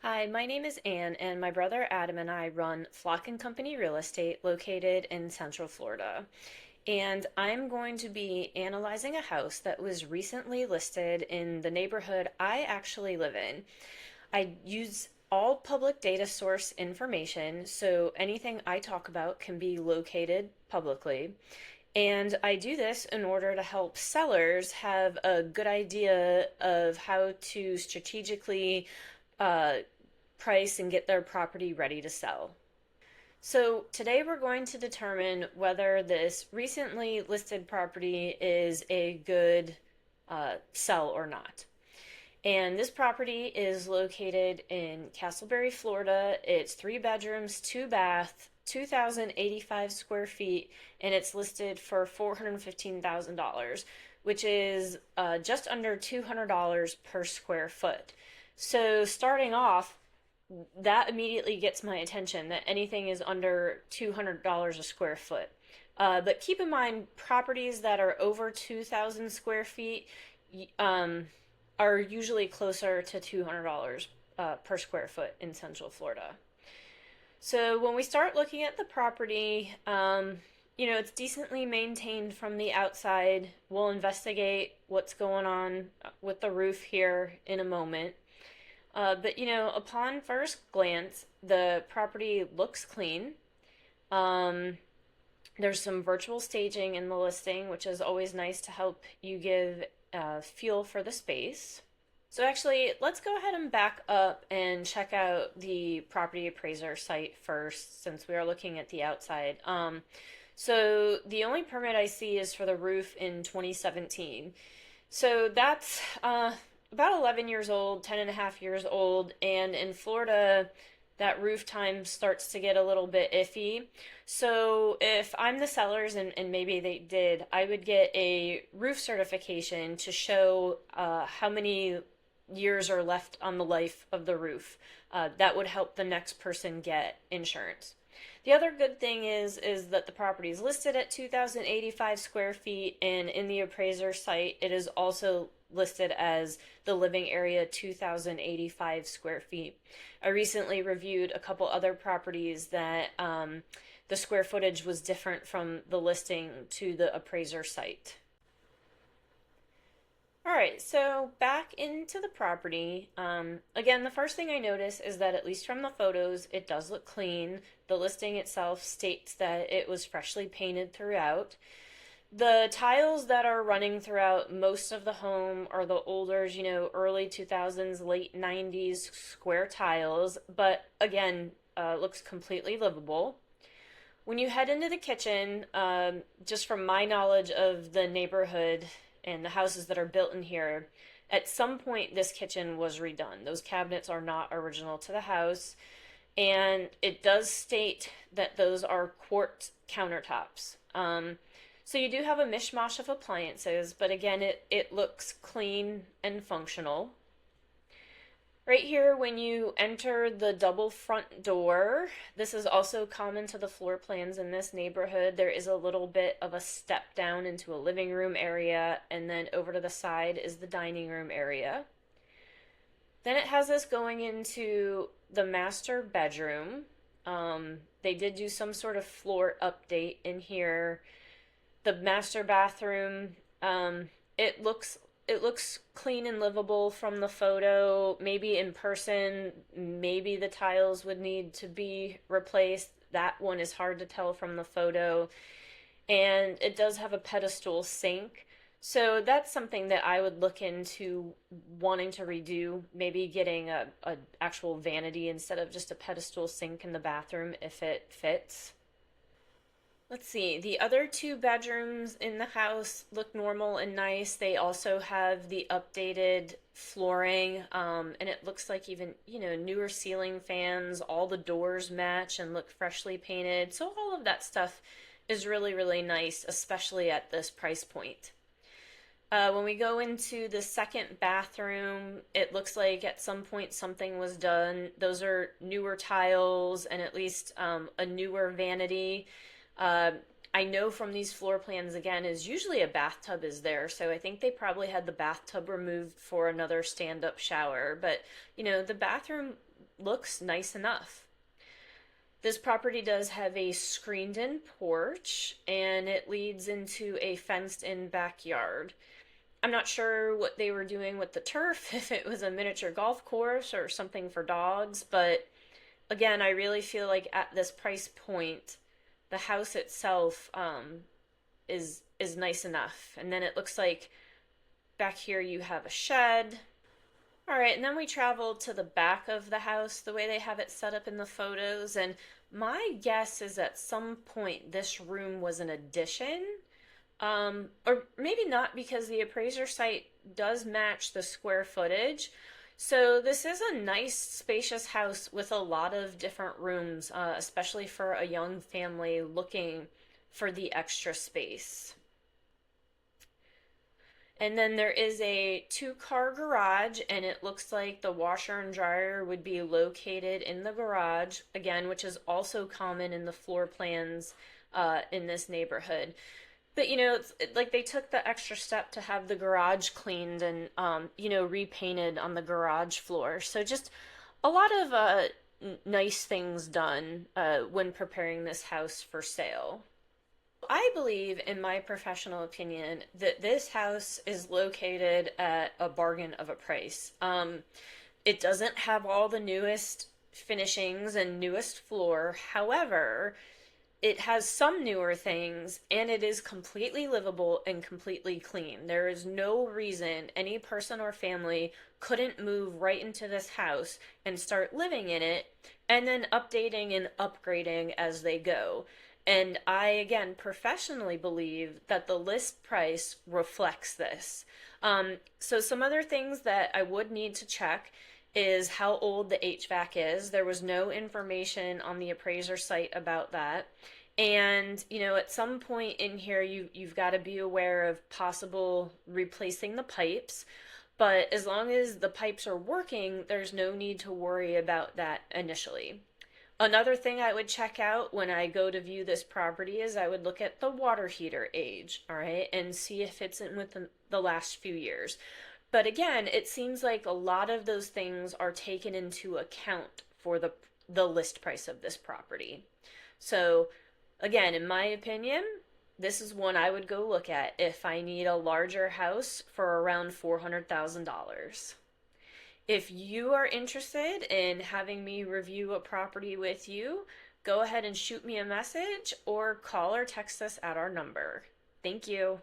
Hi, my name is Anne, and my brother Adam and I run Flock and Company Real Estate located in Central Florida. And I'm going to be analyzing a house that was recently listed in the neighborhood I actually live in. I use all public data source information, so anything I talk about can be located publicly. And I do this in order to help sellers have a good idea of how to strategically uh, price and get their property ready to sell. So, today we're going to determine whether this recently listed property is a good sell or not. And this property is located in Casselberry, Florida. It's 3 bedrooms, 2 bath, 2,085 square feet, and it's listed for $415,000, which is just under $200 per square foot. So, starting off, that immediately gets my attention that anything is under $200 a square foot. But keep in mind, properties that are over 2,000 square feet um, are usually closer to $200 per square foot in Central Florida. So when we start looking at the property, it's decently maintained from the outside. We'll investigate what's going on with the roof here in a moment. But upon first glance, the property looks clean. Um, there's some virtual staging in the listing, which is always nice to help you give a feel for the space. So actually, let's go ahead and back up and check out the property appraiser site first, since we are looking at the outside. So the only permit I see is for the roof in 2017. So that's about 11 years old, 10 and a half years old, and in Florida, that roof time starts to get a little bit iffy. So if I'm the sellers, and maybe they did, I would get a roof certification to show how many years are left on the life of the roof. That would help the next person get insurance. The other good thing is that the property is listed at 2,085 square feet, and in the appraiser site, it is also listed as the living area 2,085 square feet. I recently reviewed a couple other properties that the square footage was different from the listing to the appraiser site. All right, so back into the property. Again, the first thing I notice is that, at least from the photos, it does look clean. The listing itself states that it was freshly painted throughout. The tiles that are running throughout most of the home are the older, early 2000s, late 90s square tiles, but again, looks completely livable. When you head into the kitchen, just from my knowledge of the neighborhood and the houses that are built in here, at some point this kitchen was redone. Those cabinets are not original to the house, and it does state that those are quartz countertops. So you do have a mishmash of appliances, but again, it looks clean and functional. Right here, when you enter the double front door, this is also common to the floor plans in this neighborhood. There is a little bit of a step down into a living room area, and then over to the side is the dining room area. Then it has us going into the master bedroom. They did do some sort of floor update in here. The master bathroom, it looks clean and livable from the photo. Maybe in person, maybe the tiles would need to be replaced. That one is hard to tell from the photo. And it does have a pedestal sink. So that's something that I would look into wanting to redo, maybe getting a actual vanity instead of just a pedestal sink in the bathroom if it fits. Let's see, the other 2 bedrooms in the house look normal and nice. They also have the updated flooring, and it looks like even, newer ceiling fans. All the doors match and look freshly painted. So all of that stuff is really, really nice, especially at this price point. When we go into the second bathroom, it looks like at some point something was done. Those are newer tiles and at least a newer vanity. Uh, I know from these floor plans again is usually a bathtub is there, so I think they probably had the bathtub removed for another stand-up shower, but the bathroom looks nice enough. This property does have a screened-in porch and it leads into a fenced-in backyard. I'm not sure what they were doing with the turf, if it was a miniature golf course or something for dogs, but again, I really feel like at this price point, the house itself is nice enough. And then it looks like back here you have a shed. All right, and then we traveled to the back of the house, the way they have it set up in the photos. And my guess is at some point this room was an addition. Or maybe not because the appraiser site does match the square footage. So this is a nice, spacious house with a lot of different rooms, especially for a young family looking for the extra space. And then there is a two-car garage, and it looks like the washer and dryer would be located in the garage, again, which is also common in the floor plans in this neighborhood. But it's like they took the extra step to have the garage cleaned and repainted on the garage floor. So just a lot of nice things done when preparing this house for sale. I believe, in my professional opinion, that this house is located at a bargain of a price. It doesn't have all the newest finishings and newest floor. However, it has some newer things and it is completely livable and completely clean. There is no reason any person or family couldn't move right into this house and start living in it and then updating and upgrading as they go. And I, again, professionally believe that the list price reflects this. So some other things that I would need to check is how old the HVAC is. There was no information on the appraiser site about that. And, at some point in here, you've got to be aware of possible replacing the pipes. But as long as the pipes are working, there's no need to worry about that initially. Another thing I would check out when I go to view this property is I would look at the water heater age, all right, and see if it's in within the last few years. But again, it seems like a lot of those things are taken into account for the list price of this property. So again, in my opinion, this is one I would go look at if I need a larger house for around $400,000. If you are interested in having me review a property with you, go ahead and shoot me a message or call or text us at our number. Thank you.